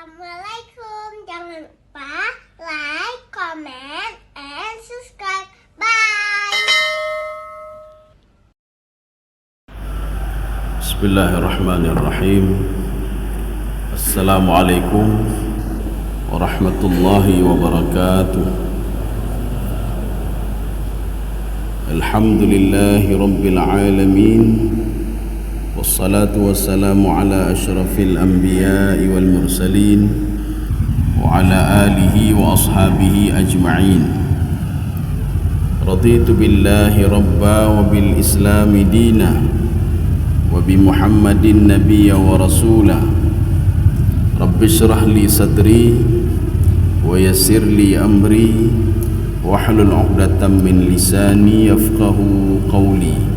Assalamualaikum. Jangan lupa like, comment, and subscribe. Bye. Bismillahirrahmanirrahim. Assalamualaikum warahmatullahi wabarakatuh. Alhamdulillahi rabbil alamin. Wassalatu wassalamu ala ashrafil anbiya'i wal mursalin wa ala alihi wa ashabihi ajma'in. Raditu billahi rabba wa bil islami dina wa bi muhammadin nabiyya wa rasula. Rabbi syrah li sadri wa yassir li amri wahlul 'uqdatam min lisani yafqahu qawli.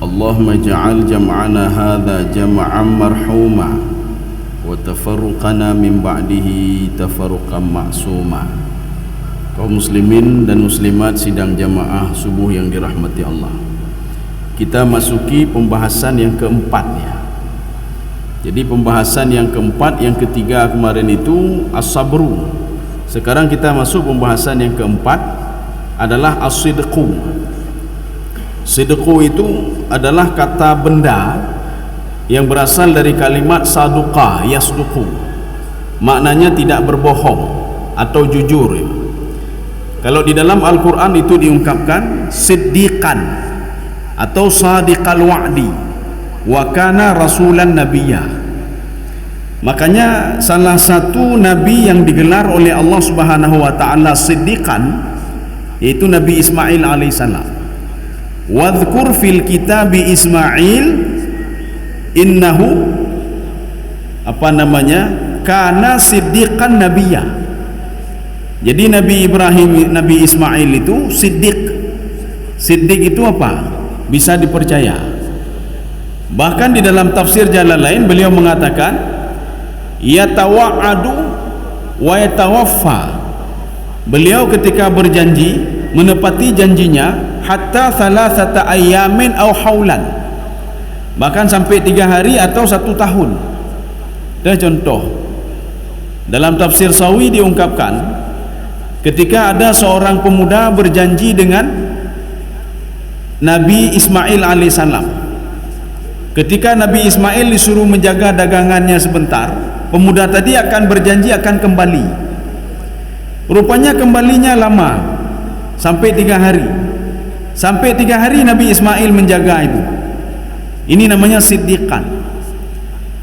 Allahumma ja'al jam'ana hadha jam'an marhuma wa tafarruqana min ba'dihi tafarruqan ma'suma. Kaum muslimin dan muslimat sidang jamaah subuh yang dirahmati Allah, kita masuki pembahasan yang keempat ya. Jadi pembahasan yang keempat, yang ketiga kemarin itu as-sabru. Sekarang kita masuk pembahasan yang keempat adalah as-sidqu. Sidqu itu adalah kata benda yang berasal dari kalimat saduqa yasduqu. Maknanya tidak berbohong atau jujur ya. Kalau di dalam Al-Quran itu diungkapkan siddiqan atau sadiqal wa'di wa kana rasulan nabiyya. Makanya salah satu nabi yang digelar oleh Allah Subhanahu wa taala siddiqan yaitu Nabi Ismail alaihissalam. Wadhkur fil kitabi Ismail innahu kana siddiqan nabiyya. Jadi Nabi Ibrahim, Nabi Ismail itu siddiq. Siddiq itu apa? Bisa dipercaya. Bahkan di dalam tafsir Jalalain beliau mengatakan yatawa'adu wa yatawaffa. Beliau ketika berjanji menepati janjinya hatta thalathata ayyamin aw haulan, bahkan sampai 3 hari atau 1 tahun. Dan contoh dalam tafsir Sawi diungkapkan ketika ada seorang pemuda berjanji dengan Nabi Ismail alaihissalam. Ketika Nabi Ismail disuruh menjaga dagangannya sebentar, pemuda tadi akan berjanji akan kembali. Rupanya kembalinya lama, sampai 3 hari. Sampai 3 hari Nabi Ismail menjaga itu. Ini namanya siddiqan.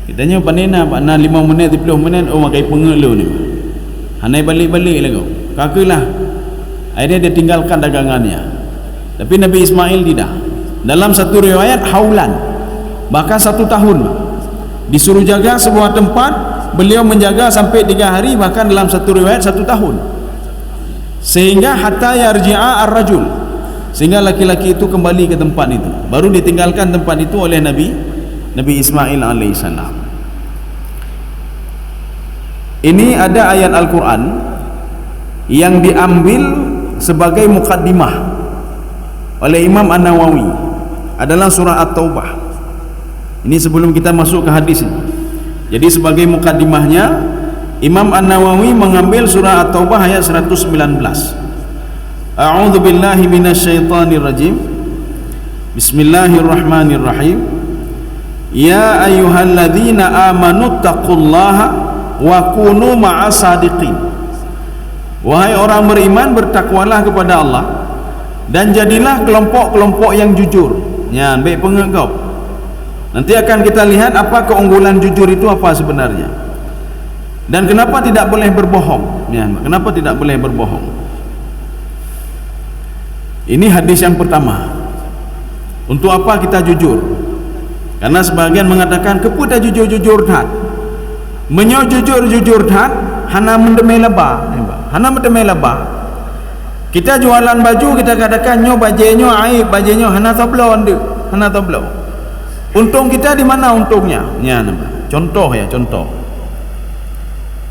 Kitanya panena pak na 5 minit 10 minit oh makai pengelu ni. Hanai balik-balik lagi. Kakelah. Akhirnya dia tinggalkan dagangannya. Tapi Nabi Ismail tidak. Dalam satu riwayat haulan, bahkan 1 tahun. Disuruh jaga sebuah tempat, beliau menjaga sampai 3 hari, bahkan dalam satu riwayat 1 tahun. Sehingga hatta yarji'a ar-rajul, sehingga laki-laki itu kembali ke tempat itu, baru ditinggalkan tempat itu oleh Nabi Ismail alaihissalam. Ini ada ayat Al-Quran yang diambil sebagai mukaddimah oleh Imam An-Nawawi, adalah surah At-Taubah. Ini sebelum kita masuk ke hadis ini. Jadi sebagai mukaddimahnya Imam An-Nawawi mengambil surah At-Taubah ayat 119. A'udzu billahi minasyaitonir rajim. Bismillahirrahmanirrahim. Ya ayyuhalladzina amanu taqullaha wa kunu ma'as sadiqin. Wahai orang beriman, bertakwalah kepada Allah dan jadilah kelompok-kelompok yang jujur. Ya, baik pengegau. Nanti akan kita lihat apa keunggulan jujur itu apa sebenarnya. Dan kenapa tidak boleh berbohong? Ya, kenapa tidak boleh berbohong? Ini hadis yang pertama. Untuk apa kita jujur? Karena sebagian mengatakan kepu dah jujur-jujur dah. Menyo jujur-jujur dah, hana mendemai lebah. Hana mendemai lebah. Kita jualan baju, kita katakan nyo bajenyo aib, bajenyo hana tablau ande, hana tablau. Untung kita di mana untungnya? Ya, contoh ya, contoh.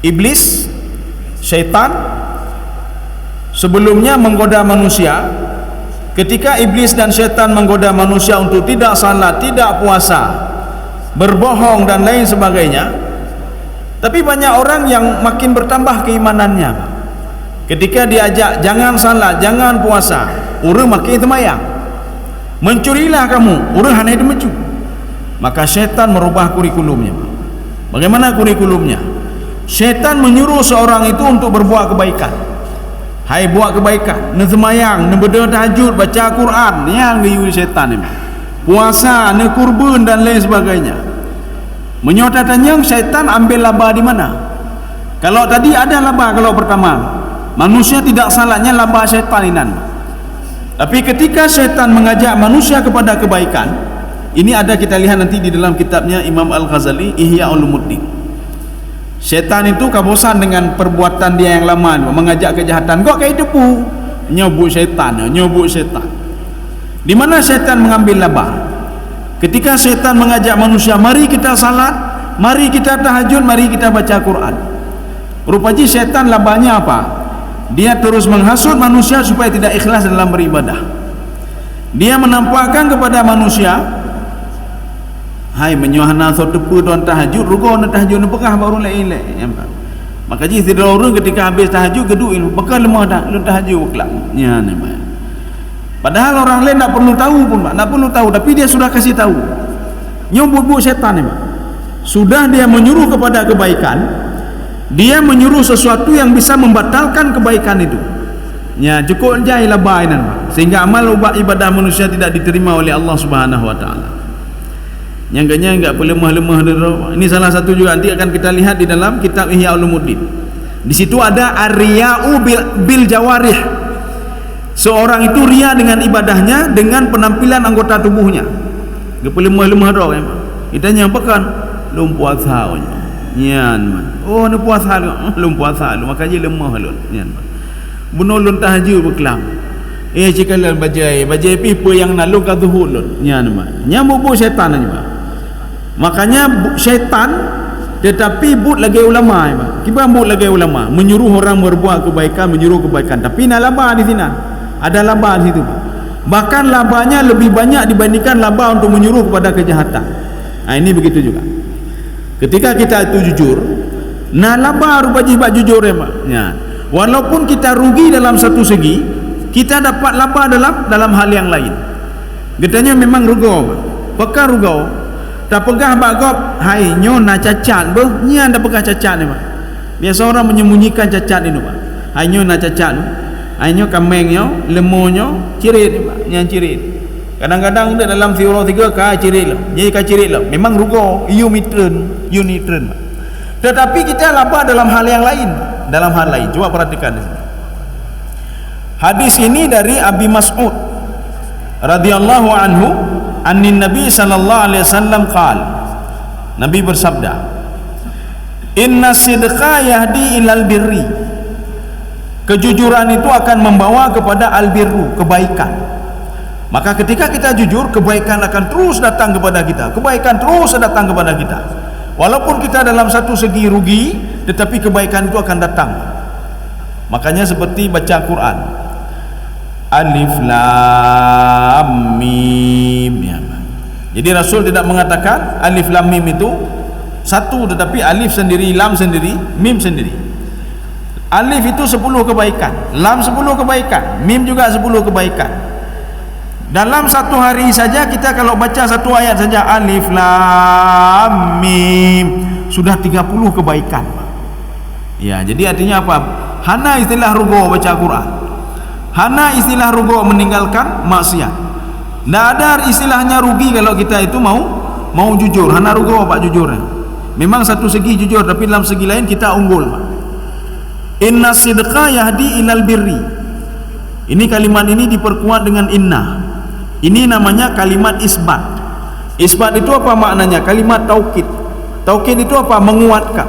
Iblis, syaitan sebelumnya menggoda manusia. Ketika iblis dan syaitan menggoda manusia untuk tidak salat, tidak puasa, berbohong dan lain sebagainya, Tapi banyak orang yang makin bertambah keimanannya. Ketika diajak jangan salat, jangan puasa, orang makin semayang. Mencurilah kamu, orang hanya itu mencu. Maka syaitan merubah kurikulumnya. Bagaimana kurikulumnya? Syaitan menyuruh seorang itu untuk berbuat kebaikan. Hai, buat kebaikan, ne semayang, ne berdoa tahajud, baca Quran, yang diuji syaitan ni. Puasa, ne kurban dan lain sebagainya. Menyotatannya syaitan ambil laba di mana? Kalau tadi ada laba, kalau pertama manusia tidak salahnya laba syaitan ini. Tapi ketika syaitan mengajak manusia kepada kebaikan, ini ada kita lihat nanti di dalam kitabnya Imam Al-Ghazali, Ihya Ulumuddin. Syaitan itu kabosan dengan perbuatan dia yang lama, mengajak kejahatan. Kok kayak depu? Nyebut syaitan. Di mana syaitan mengambil laba? Ketika syaitan mengajak manusia, mari kita salat, mari kita tahajud, mari kita baca Quran. Rupanya syaitan labanya apa? Dia terus menghasut manusia supaya tidak ikhlas dalam beribadah. Dia menampakkan kepada manusia, hai menyuahana so tepu tuan tahajud, rugo na tahajud na bekah baru lek-lek. Maka ji tidak orang ketika habis tahajud geduk ilmu, bekah lemah dah lu tahajud kelak. Ya ni. Padahal orang lain tak perlu tahu pun, Pak. Tak perlu tahu, tapi dia sudah kasih tahu. Nyobot syaitan ni, Pak. Sudah dia menyuruh kepada kebaikan, dia menyuruh sesuatu yang bisa membatalkan kebaikan itu. Ya, cukup jahil labainan, Pak. Sehingga amal ibadah manusia tidak diterima oleh Allah Subhanahu wa taala. Nyangkanya enggak boleh lemah-lemah dulu. Ini salah satu juga nanti akan kita lihat di dalam kitab Ihya Ulumuddin. Di situ ada ar-riya'u bil jawarih. Seorang itu ria dengan ibadahnya, dengan penampilan anggota tubuhnya. Enggak boleh lemah-lemah dulu ya. Kita nyampakan lum puasa. Nyan. Oh, ni puasa lu. Lum puasa lu, makanya lemah lu. Nyan. Bunuh lun tahajud berkelam. Cikalan bajai pipa yang nalu ka zuhur lu. Nyan mah. Nyamuk syaitan aja. Makanya syaitan tetapi but lagi ulama, kita but lagi ulama menyuruh orang berbuat kebaikan, menyuruh kebaikan, tapi nak laba di sini, ada laba di situ, bahkan labanya lebih banyak dibandingkan laba untuk menyuruh kepada kejahatan. Nah, ini begitu juga ketika kita itu jujur, nah laba rupanya jujur ya, walaupun kita rugi dalam satu segi, kita dapat laba dalam hal yang lain. Getanya memang rugo, peka rugo. Tak pegah bagop, hai nyo na cacat beuh, nya ndak pegah cacat ni, Pak. Biasa orang menyembunyikan cacat ini, Pak. Hai nyo na cacat. Hai nyo kameng nyo, lemo nyo, cirit, Pak. Nya cirit. Kadang-kadang dia dalam teori 3 ka cirit lah. Jadi ka cirit lah. Memang rugo, unitron, Pak. Tetapi kita laba dalam hal yang lain, dalam hal lain. Coba perhatikan di sini. Hadis ini dari Abi Mas'ud radhiyallahu anhu, annin Nabi sallallahu alaihi wasallam qala, Nabi bersabda, inna sidqa yahdi ilal birri, kejujuran itu akan membawa kepada albirru, kebaikan. Maka ketika kita jujur, kebaikan akan terus datang kepada kita, kebaikan terus datang kepada kita. Walaupun kita dalam satu segi rugi, tetapi kebaikan itu akan datang. Makanya seperti baca Quran, Alif Lam Mim ya. Jadi Rasul tidak mengatakan Alif Lam Mim itu satu, tetapi Alif sendiri, Lam sendiri, Mim sendiri. Alif itu 10 kebaikan, Lam 10 kebaikan, Mim juga 10 kebaikan. Dalam satu hari saja kita kalau baca satu ayat saja Alif Lam Mim sudah 30 kebaikan. Ya, jadi artinya apa? Hana istilah rugo baca Quran. Hana istilah rugo meninggalkan maksiat. Tidak ada istilahnya rugi kalau kita itu mau jujur. Hana rugo Pak jujur. Memang satu segi jujur, tapi dalam segi lain kita unggul, Pak. Inna sidqa yahdi ilal birri. Ini kalimat ini diperkuat dengan inna. Ini namanya kalimat isbat. Isbat itu apa maknanya? Kalimat taukid. Taukid itu apa? Menguatkan.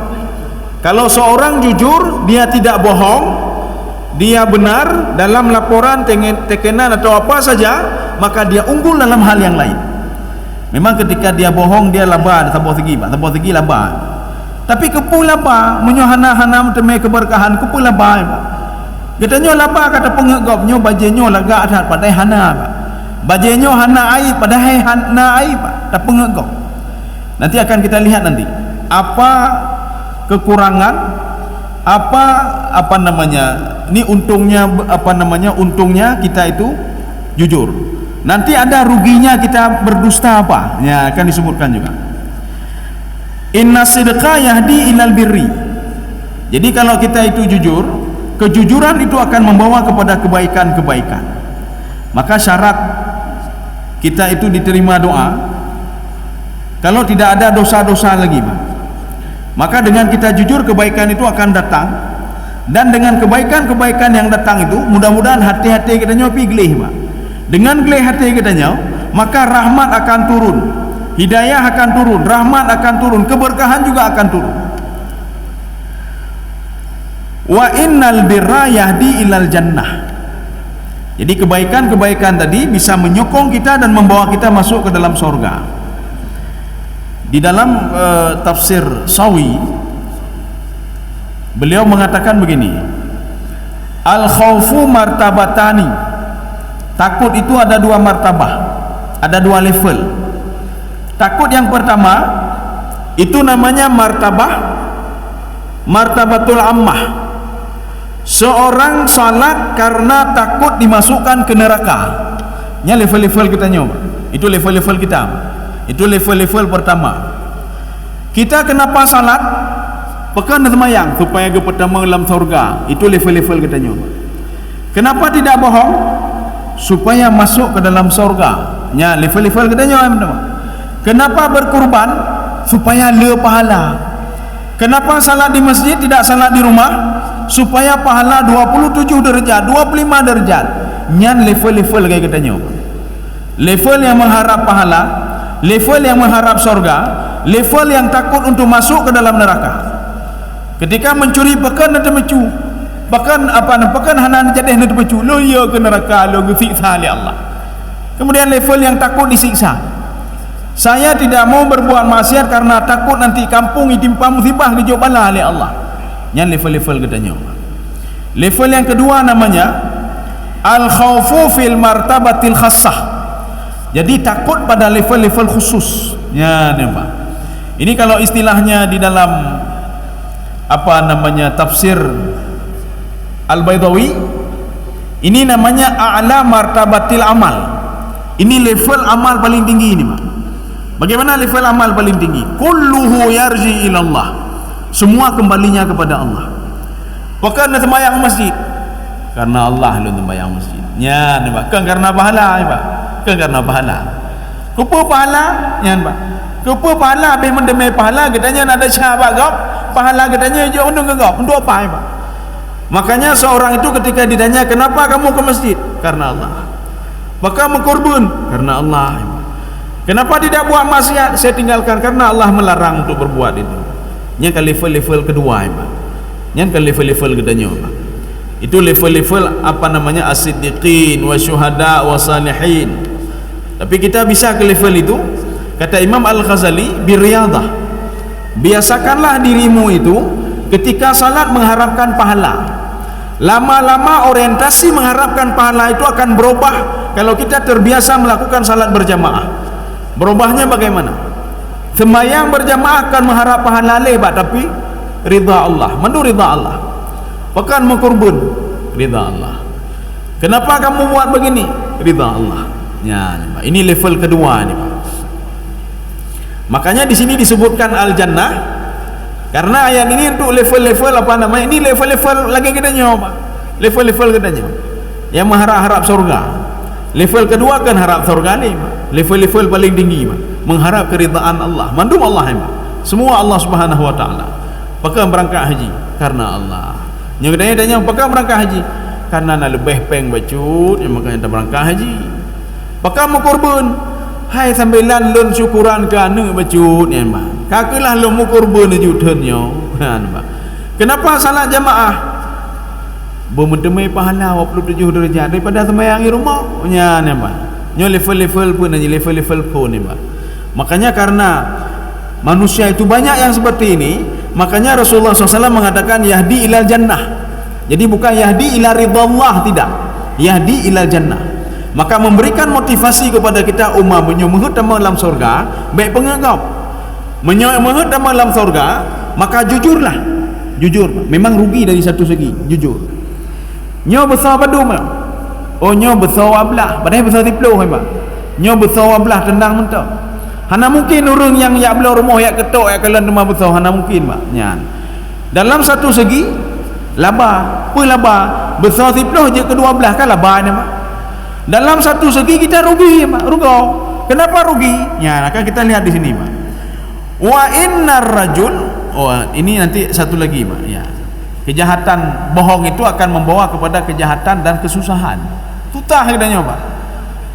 Kalau seorang jujur, dia tidak bohong, dia benar dalam laporan tekenan atau apa saja, maka dia unggul dalam hal yang lain. Memang ketika dia bohong, dia laba sabah segi, Pak. Sabah segi laba. Tapi kepu laba, menyohana-hana temai keberkahan, kepu laba, Pak. Katanya laba kata pengegop nyo bajenyo laga adat padai hana, Pak. Bajenyo hana aib padai hana aib, Pak. Tak pengegop. Nanti akan kita lihat nanti apa kekurangan, apa namanya, ini untungnya untungnya kita itu jujur. Nanti ada ruginya kita berdusta apa? Ya, akan disebutkan juga. Inna sidqa yahdi ilal birri. Jadi kalau kita itu jujur, kejujuran itu akan membawa kepada kebaikan-kebaikan. Maka syarat kita itu diterima doa, kalau tidak ada dosa-dosa lagi, maka dengan kita jujur kebaikan itu akan datang. Dan dengan kebaikan-kebaikan yang datang itu, mudah-mudahan hati-hati kita nyopi gelih, Pak. Dengan gelih hati kita nyopi, maka rahmat akan turun, hidayah akan turun, rahmat akan turun, keberkahan juga akan turun. Wa innal birra yahdi ilal jannah. Jadi kebaikan-kebaikan tadi bisa menyokong kita dan membawa kita masuk ke dalam surga. Di dalam tafsir Sawi, beliau mengatakan begini, al khaufu martabatani. Takut itu ada dua martabah, ada dua level. Takut yang pertama itu namanya martabatul ammah. Seorang salat karena takut dimasukkan ke neraka. Ini level-level kita nyoba. Itu level-level kita. Itu level-level pertama. Kita kenapa salat? Pekan semayang supaya ke pertama dalam surga. Itu level-level kita nyoba. Kenapa tidak bohong? Supaya masuk ke dalam surga. Ya, level-level kita nyoba. Kenapa berkurban? Supaya le pahala. Kenapa salat di masjid tidak salat di rumah? Supaya pahala 27 derajat, 25 derajat. Nyan level-level kayak kita nyoba. Level yang mengharap pahala, level yang mengharap surga, level yang takut untuk masuk ke dalam neraka. Ketika mencuri pekan ada mecu, pekan hanan jadeh nanti mecu, lo ya ke neraka, lo disiksa oleh Allah. Kemudian level yang takut disiksa, saya tidak mau berbuat maksiat karena takut nanti kampung ditimpa musibah dijobala oleh Allah. Yang level-level kita nyoba. Level yang kedua namanya al khaufu fil martabatil khassah. Jadi takut pada level-level khusus. Ya, nampak. Ini kalau istilahnya di dalam tafsir Al-Baydawi, ini namanya a'la martabatil amal. Ini level amal paling tinggi ini, Pak. Bagaimana level amal paling tinggi? Kulluhu yarji ilallah. Semua kembalinya kepada Allah. Bukan sembahyang masjid karena Allah lu sembahyang masjid. Ya, nampak. Bukan karena pahala, Pak. Bukan karena pahala. Rupa pahala, ya, Pak. Rupa pahala habis mendemai pahala, katanya nak ada sahabat gap, pahala katanya je undang ke gap. Untuk apa, Pak? Makanya seorang itu ketika ditanya, "Kenapa kamu ke masjid?" Karena Allah. Maka mengkorban karena Allah. Kenapa tidak buat maksiat? Saya tinggalkan karena Allah melarang untuk berbuat itu. Yang ke level-level kedua, Pak. Yang ke level-level kedanya, Pak. Itu level-level as-siddiqin wa syuhada wa salihin. Tapi kita bisa ke level itu, kata Imam Al-Ghazali, birriyadah. Biasakanlah dirimu itu ketika salat mengharapkan pahala. Lama-lama orientasi mengharapkan pahala itu akan berubah kalau kita terbiasa melakukan salat berjamaah. Berubahnya bagaimana? Sembahyang berjamaah akan mengharap pahala lebat, tapi ridha Allah, mandu ridha Allah. Pekan mengkorban, ridha Allah. Kenapa kamu buat begini? Ridha Allah. Ya, ini level kedua nih, Pak. Makanya di sini disebutkan al-jannah karena ayat ini untuk level-level ini level-level lagi kita nyoba. Level-level kita nyoba. Yang mengharap surga. Level kedua kan harap surga nih, Pak. Level-level paling tinggi, Pak. Mengharap keridhaan Allah, mandum Allah, Pak. Semua Allah Subhanahu wa taala. Pakai berangkat haji karena Allah. Yang tanya pakai berangkat haji karena nak lebih peng bacut, yang makanya kita berangkat haji. Pakai mau korban, hai sambilan lun syukuran kerana bacut, ya, Pak. Kakelah lu mau korban jutannya, kan, Pak. Kenapa salat jamaah? Bermedemai pahala 27 derajat daripada sembahyang di rumah, ya, Pak. Nyo level-level pun aja, level-level pun ni, Pak. Makanya karena manusia itu banyak yang seperti ini, makanya Rasulullah SAW mengatakan yahdi ilal jannah. Jadi bukan yahdi ila ridallah, tidak, yahdi ilal jannah. Maka memberikan motivasi kepada kita umat menyomoh dalam surga, baik penganggap menyomoh dalam surga, maka jujurlah. Jujur, memang rugi dari satu segi, jujur. Nyo besar padu mah. Oh nyo besar ablah, padahal besar tiploh mah. Nyo besar ablah tendang mentah. Hana mungkin orang yang yak belah rumah yak ketok yak kalan rumah besar, hana mungkin mah. Nyan. Dalam satu segi laba, apa laba? Besar tiploh je kedua belah kan laba ni mah. Dalam satu segi kita rugi mah, rugi. Kenapa rugi? Ya, akan kita lihat di sini mah. Wa innar rajul, oh ini nanti satu lagi mah, ya. Kejahatan bohong itu akan membawa kepada kejahatan dan kesusahan. Tutah kita nyoba.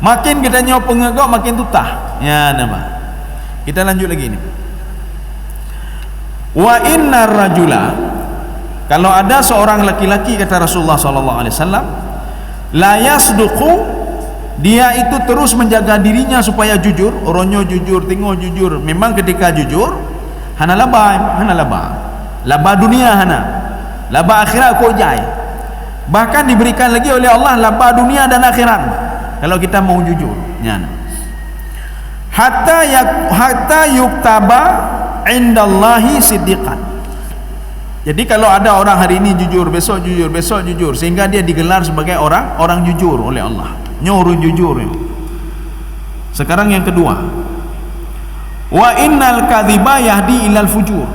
Makin kita nyoba pengegok makin tutah. Ya nama. Kita lanjut lagi ini. Wa innar rajula, kalau ada seorang laki-laki kata Rasulullah sallallahu alaihi wasallam, la yasduqu, dia itu terus menjaga dirinya supaya jujur, orangnya jujur, tengok jujur. Memang ketika jujur hana laba, laba dunia hana, laba akhirat kau jai. Bahkan diberikan lagi oleh Allah laba dunia dan akhirat kalau kita mau jujur. Nyana. Hatta yuktaba indallahi siddiqan. Jadi kalau ada orang hari ini jujur, besok jujur, sehingga dia digelar sebagai orang jujur oleh Allah. Nyuruh jujur. Sekarang yang kedua, wa innal kadhiba yahdi ilal fujur.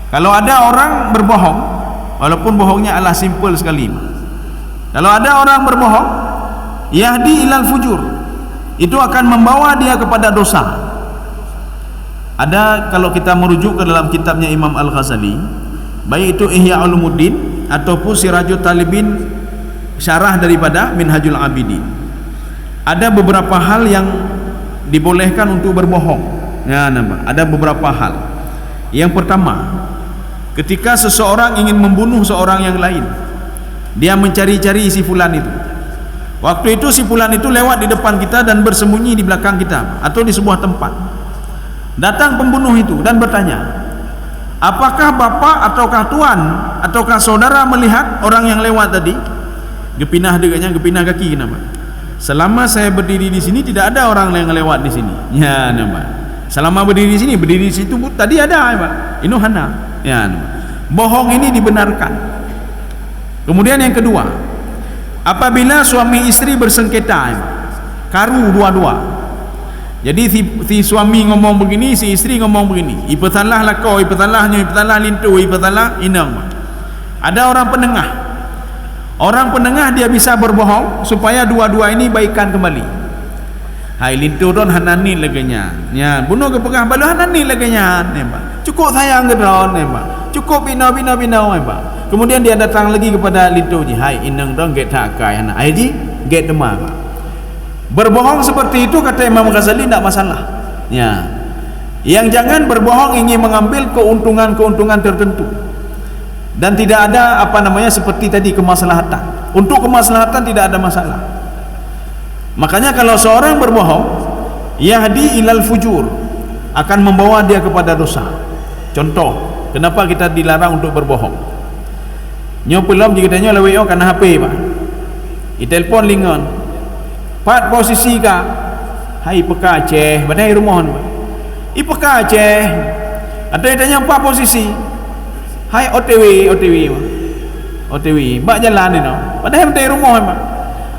Kalau ada orang berbohong, walaupun bohongnya adalah simple sekali, kalau ada orang berbohong yahdi ilal fujur, itu akan membawa dia kepada dosa. Ada, kalau kita merujuk ke dalam kitabnya Imam Al-Ghazali, baik itu Ihya Ulumuddin ataupun Sirajul Talibin, syarah daripada Minhajul Abidin, ada beberapa hal yang dibolehkan untuk berbohong. Ya, nampak. Ada beberapa hal. Yang pertama, ketika seseorang ingin membunuh seorang yang lain, dia mencari-cari si fulan itu. Waktu itu si fulan itu lewat di depan kita dan bersembunyi di belakang kita atau di sebuah tempat. Datang pembunuh itu dan bertanya, apakah bapak ataukah tuan ataukah saudara melihat orang yang lewat tadi? Gepinah dekatnya, gepinah kaki nama. Selama saya berdiri di sini tidak ada orang yang lewat di sini. Ya nama. Selama berdiri di sini, berdiri di situ tadi ada, Pak. Ini hana. Ya nama. Bohong ini dibenarkan. Kemudian yang kedua, apabila suami istri bersengketa, karu dua-dua. Jadi si suami ngomong begini, si istri ngomong begini. Ipa salah lah kau, ipa salahnya, ipa salah lintu, ipa salah inang. Ada orang penengah. Orang penengah dia bisa berbohong supaya dua-dua ini baikan kembali. Hai lintu don hanani laganya. Ya, bunuh ke pegah balu hanani laganya. Nemba. Cukup sayang ke don nemba. Cukup bina, nemba. Kemudian dia datang lagi kepada lintu ji. Hai inang don get takai hana. Ai ji get demam. Berbohong seperti itu kata Imam Ghazali tidak masalah. Ya. Yang jangan berbohong ingin mengambil keuntungan-keuntungan tertentu. Dan tidak ada seperti tadi kemaslahatan. Untuk kemaslahatan tidak ada masalah. Makanya kalau seorang berbohong yahdi ilal fujur, akan membawa dia kepada dosa. Contoh, kenapa kita dilarang untuk berbohong? Nyo pelom jika tanya lewe karena HP pak. Itelpon lingon. Pat posisi ka. Hai peka Aceh, badai rumah pak. I peka Aceh. Ada yang tanya apa posisi? Hai OTW, bak jalan ni no. Padahal dari rumah mak.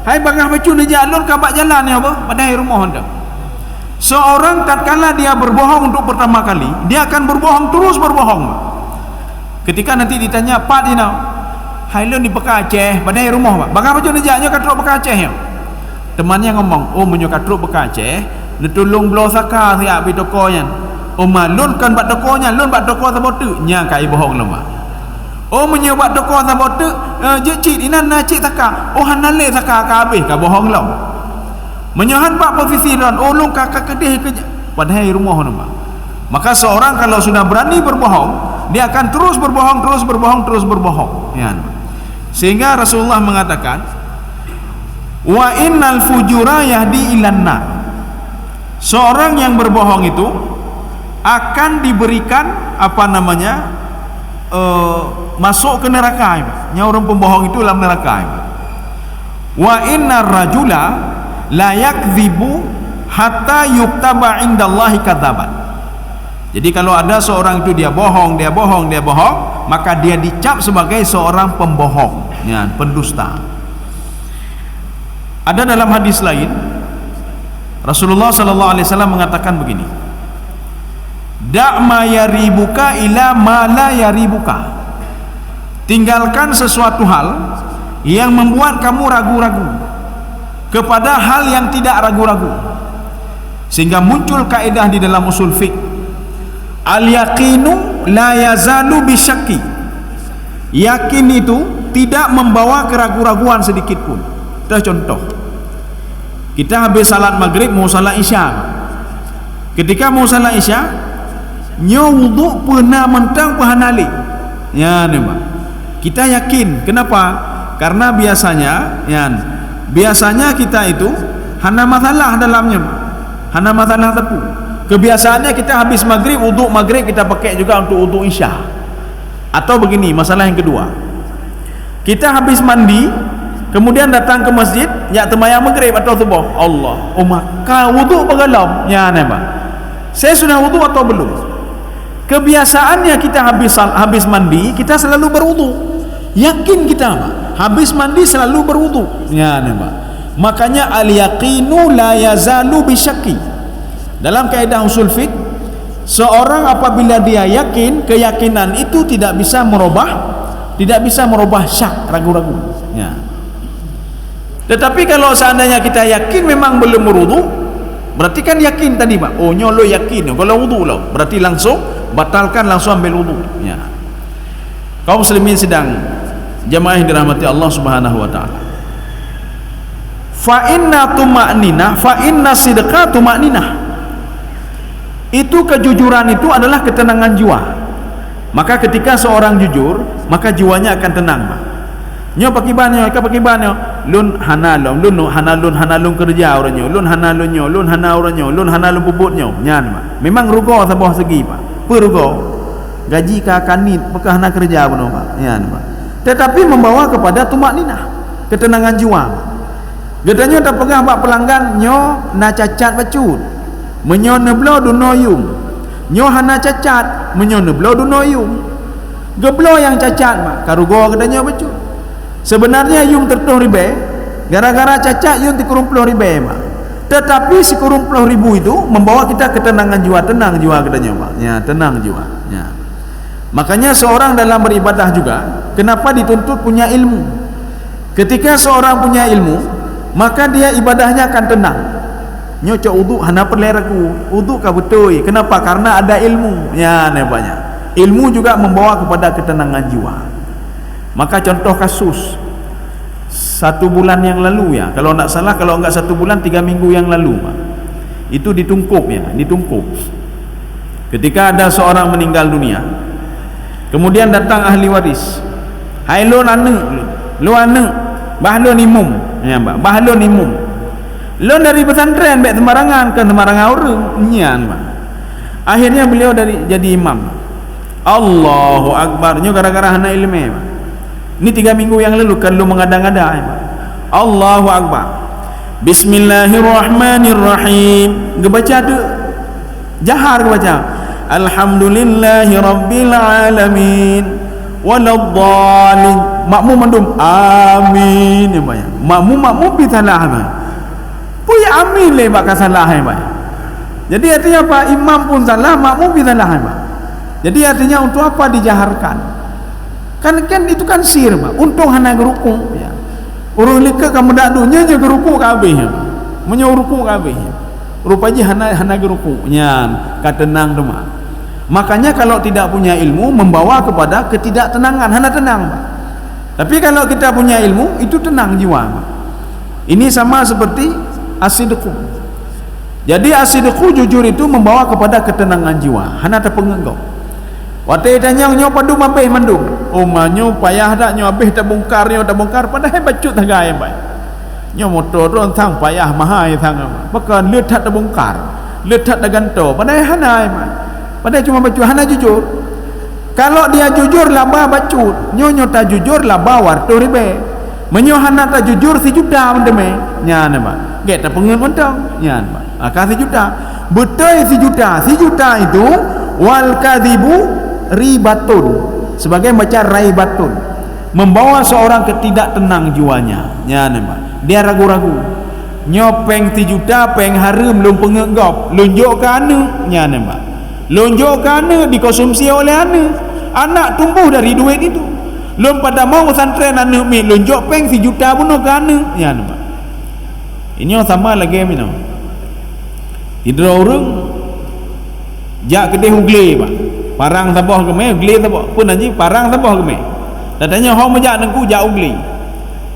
Hai bangah macun di jalur ka bak jalan ni apa? Padahal rumah anda. Seorang tatkala dia berbohong untuk pertama kali, dia akan berbohong terus berbohong. Ketika nanti ditanya, "Pak ni no. Hai lu di Peka Aceh, padahal rumah mak. Bangah macun di jalur katruk Peka Aceh ya." Temannya ngomong, "Oh menyo katruk Peka Aceh, netulung blo saka siap bi toko yan." Oh malun kan bat tokonya, lun bat toko sabotu nya kai bohong lama. Oh menyebat toko sabotu je cik inan na cik taka. Oh hanale taka ka habis ka bohong lau. Menyohan pak posisi don, oh lung kakak kedih ke padahal rumah nama. Maka seorang kalau sudah berani berbohong, dia akan terus berbohong. Ya. Sehingga Rasulullah mengatakan, wa innal fujura yahdi ilan nar. Seorang yang berbohong itu akan diberikan masuk ke neraka. Orang pembohong itu dalam neraka. Wa innar rajula la yakdzibu hatta yuktaba indallahi kadzaban. Jadi kalau ada seorang itu dia bohong, maka dia dicap sebagai seorang pembohong, ya, pendusta. Ada dalam hadis lain Rasulullah sallallahu alaihi wasallam mengatakan begini, da' ma yaribuka ila ma la yaribuka. Tinggalkan sesuatu hal yang membuat kamu ragu-ragu kepada hal yang tidak ragu-ragu. Sehingga muncul kaedah di dalam usul fiqh, al yaqinu la yazalu bisyakki. Yakin itu tidak membawa keraguan-raguan sedikit pun. Kita contoh, kita habis salat maghrib mau salat isya. Ketika mau salat isya, nyo wudu pernah mentang pahanali. Ya, nampak. Kita yakin. Kenapa? Karena biasanya kita itu hana masalah dalamnya, hana masalah tepu. Kebiasaannya kita habis maghrib, wudu maghrib kita pakai juga untuk wudu isya. Atau begini, masalah yang kedua, kita habis mandi kemudian datang ke masjid ya temayang maghrib atau subuh, Allah, maka wudu begalam. Ya, nampak. Saya sudah wudu atau belum? Kebiasaannya kita habis mandi kita selalu berwudu. Yakin kita habis mandi selalu berwudu. Ya, nampak. Makanya al yaqinu la yazalu bisyakki. Dalam kaidah usul fiqh, seorang apabila dia yakin, keyakinan itu tidak bisa merubah syak, ragu-ragu. Ya. Tetapi kalau seandainya kita yakin memang belum berwudu, berarti kan yakin tadi, Pak. Oh, nyolo yakin. Kalau wudu lah, berarti langsung batalkan, langsung ambil wudu. Ya. Kaum muslimin sedang jamaah yang dirahmati Allah Subhanahu wa taala. Fa inna tuma'ninah, fa inna sidqa tuma'ninah. Itu kejujuran itu adalah ketenangan jiwa. Maka ketika seorang jujur, maka jiwanya akan tenang, Pak. Nyo pakibanyo, lun hanalun kerja orangnya, lun hana bubutnyo, nyan, Pak. Memang rugo sabah segi, Pak. Perugo. Gaji ka kanit, bekah hana kerja beno, Pak. Nyan, Pak. Tetapi membawa kepada tumakninah, ketenangan jiwa. Gedanya tak pegah bak pelanggan nyo na cacat bacut. Menyo neblo dunoyum. Nyo hana cacat, menyo neblo dunoyum. Geblo yang cacat, Pak. Karugo gedanya bacut. Sebenarnya yung tertuh ribe, gara-gara cacat yung tikurumpuloh ribe, Pak. Tetapi si 40.000 itu membawa kita ketenangan jiwa, tenang jiwa katanya, Pak. Ya, tenang jiwa. Ya. Makanya seorang dalam beribadah juga, kenapa dituntut punya ilmu? Ketika seorang punya ilmu, maka dia ibadahnya akan tenang. Nyo cok wudu hana perleraku, wudu ka betul. Kenapa? Karena ada ilmu. Ya, nampaknya. Ilmu juga membawa kepada ketenangan jiwa. Maka contoh kasus 1 bulan yang lalu, ya, kalau tak salah, kalau enggak 1 bulan 3 minggu yang lalu, Pak. Itu ditungkup, ya, ditungkup. Ketika ada seorang meninggal dunia, kemudian datang ahli waris. Hai lu ane, bah lu nimum, ya, Pak. Bah lu nimum. Lu dari pesantren baik sembarangan ke sembarangan orang, nyan, Pak. Akhirnya beliau jadi imam. Allahu Akbar, nyo gara-gara hana ilmu, Pak. Ini 3 minggu yang lalu kan lu mengada-ngada, ya, Pak. Allahu Akbar. Bismillahirrahmanirrahim. Gebaca tu jahar gebaca. Alhamdulillahi rabbil alamin. Waladhdallin. Makmum mendum amin, ya, Pak. Makmum bitalah, Pak. Puya amin le bak salah, ya, Pak. Jadi artinya apa? Imam pun salah, makmum bitalah, ya, Pak. Jadi artinya untuk apa dijaharkan? Kan itu kan sir, Pak. Untung hana geruku, ya. Urung lika kamu dak dunya je geruku kabeh, ya. Menyo ruku kabeh. Rupanya hana geruku. Nyan, katenang tu, Mak. Makanya kalau tidak punya ilmu membawa kepada ketidaktenangan, hana tenang, Pak. Tapi kalau kita punya ilmu, itu tenang jiwa, Pak. Ini sama seperti asidku. Jadi asidku, jujur itu membawa kepada ketenangan jiwa, hana terpengenggau. Waktu tanya nyo padu mabeh mandung. Oh, nyo payah dak nyo abeh tak bongkar padahal bacut tak gaya, Pak. Nyo motor ron sang payah mahai sang. Bahkan lut tak terbongkar. Lut tak ganto padahal hanai, Pak. Padahal cuma bacut, hana jujur. Kalau dia jujur laba bacut, nyo tak jujur laba warto ribe. Menyo hana tak jujur 1 juta mendeme. Nyan, Pak. Get tak pengen mentang. Nyan, Pak. Akah 1 juta. Betul 1 juta. 1 juta itu wal kadhibu ribatun, sebagai macam raibatun, membawa seorang ke tidak tenang jiwanya. Ya nampak, dia ragu-ragu, nyopeng 3 juta peng harum belum pengenggap, lunjuk ke anak. Ya nampak, lunjuk ke anak, dikonsumsi oleh anak tumbuh dari duit itu. Lum pada mau pesantren anak mi lunjuk peng 3 juta bunuh ke anak. Ya nampak, ini sama lagi minum. Hidra orang jak kedai ugle pak, parang tabah ke me ugle tabah pun anji parang tabah ke me. Datanya hong menjak nengku jak ugle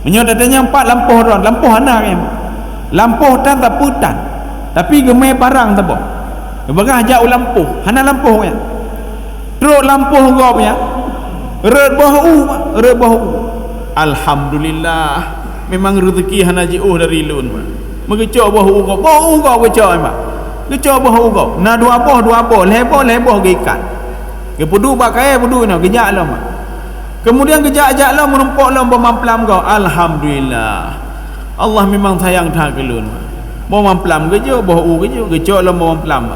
menyo, datanya 4 lampuh ron, lampuh anak em, lampuh tan tak putan, tapi gemai parang tabah bagah jak lampuh hana lampuh ya, teruk lampuh gop ya, rebah alhamdulillah, memang rezeki hana jiuh dari lun pak. Mengecok bahu gop kecok em pak, kecok bahu gop na dua boh leboh gikat ke pudu pakai pudu no kejak lah mak. Kemudian kejak lah menumpuk lah bermamplam kau. Alhamdulillah, Allah memang sayang tak kelun bermamplam kejo bahu kejo kecok lah bermamplam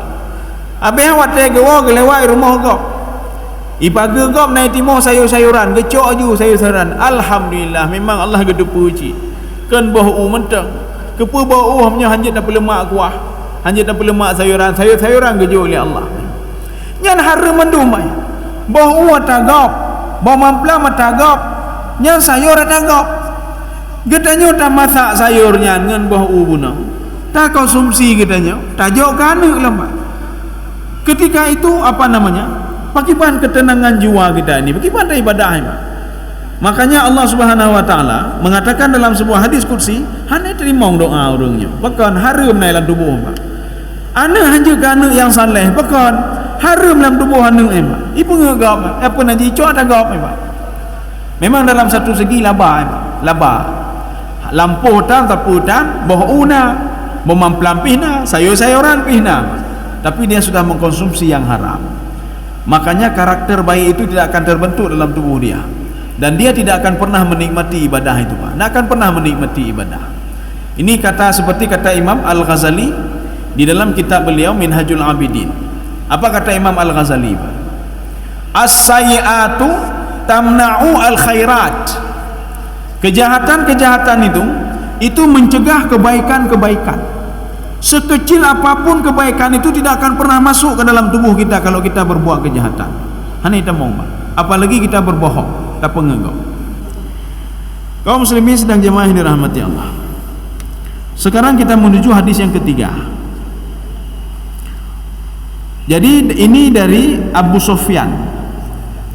habis watai gawa kelewai rumah kau ipaga kau naik timur sayur-sayuran kecok ju sayur-sayuran. Alhamdulillah, memang Allah gede puji kan bahu mentang kepu bahu hanya hanjit dan lemak kuah, hanjit dan lemak sayuran kejo oleh Allah. Nyan harum mendumai bahu tagap bahu mamplam tagap, nyan sayur tagap, gedanya tak masak sayurnya dengan bahu bunang tak konsumsi gedanya tajuk kanak lama. Ketika itu apa namanya, bagaimana ketenangan jiwa kita ini, bagaimana ibadah ini. Makanya Allah Subhanahu wa taala mengatakan dalam sebuah hadis qudsi, hanya terima doa orangnya bahkan harum dalam tubuh mak. Ana hanya kana yang saleh bahkan harum dalam tubuh anu mak. Ibu ngagap apa nanti cok ada gap mak. Memang dalam satu segi laba lampuh tan taputan boh una memamplam pihna sayur-sayuran pihna, tapi dia sudah mengkonsumsi yang haram. Makanya karakter baik itu tidak akan terbentuk dalam tubuh dia, dan dia tidak akan pernah menikmati ibadah itu pak, tidak akan pernah menikmati ibadah. Ini seperti kata Imam Al-Ghazali di dalam kitab beliau Minhajul Abidin. Apa kata Imam Al-Ghazali? As-sayyi'atu tamna'u al-khairat. Kejahatan-kejahatan itu mencegah kebaikan-kebaikan. Sekecil apapun kebaikan itu tidak akan pernah masuk ke dalam tubuh kita kalau kita berbuat kejahatan. Hanya kita mau, apalagi kita berbohong, tak pengenggap. Kaum muslimin sedang jemaah yang dirahmati Allah. Sekarang kita menuju hadis yang ketiga. Jadi ini dari Abu Sufyan.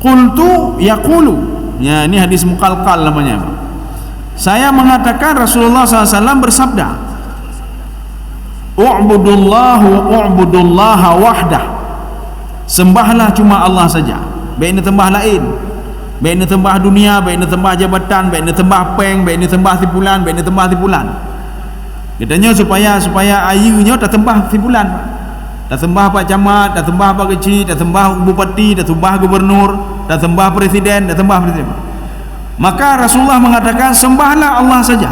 Qultu yaqulu. Ya, ini hadis mukalkal namanya. Saya mengatakan Rasulullah SAW bersabda, U'budullaha wahdah. Sembahlah cuma Allah saja. Baik ni sembah lain, baik ni sembah dunia, baik ni sembah jabatan, baik ni sembah peng, baik ni sembah timbulan, baik ni sembah timbulan. Katanya supaya ayunya tak sembah timbulan, tak sembah pak camat, tak sembah pak kecil, tak sembah bupati, tak sembah gubernur, tak sembah presiden, tak sembah presiden. Maka Rasulullah mengatakan sembahlah Allah saja,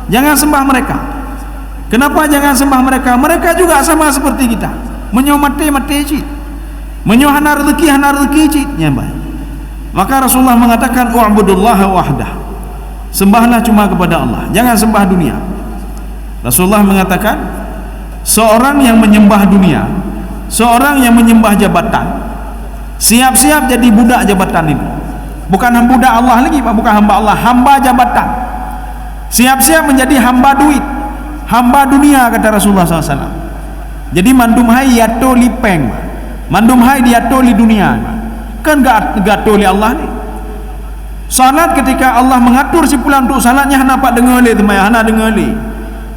jangan sembah mereka. Kenapa jangan sembah mereka? Mereka juga sama seperti kita, menyo mati cik, menyo hana rezeki cik nyambai. Maka Rasulullah mengatakan u'budullaha wahdah. Sembahlah cuma kepada Allah, jangan sembah dunia. Rasulullah mengatakan seorang yang menyembah dunia, seorang yang menyembah jabatan, siap-siap jadi budak jabatan itu. Bukan budak Allah lagi, bukan hamba Allah, hamba jabatan. Siap-siap menjadi hamba duit, hamba dunia, kata Rasulullah SAW. Jadi mandum hai yato li peng, mandum hai diato li dunia, kan gato li Allah ni. Salat ketika Allah mengatur si pulang untuk salatnya nampak dengar le temaya, hana dengar le.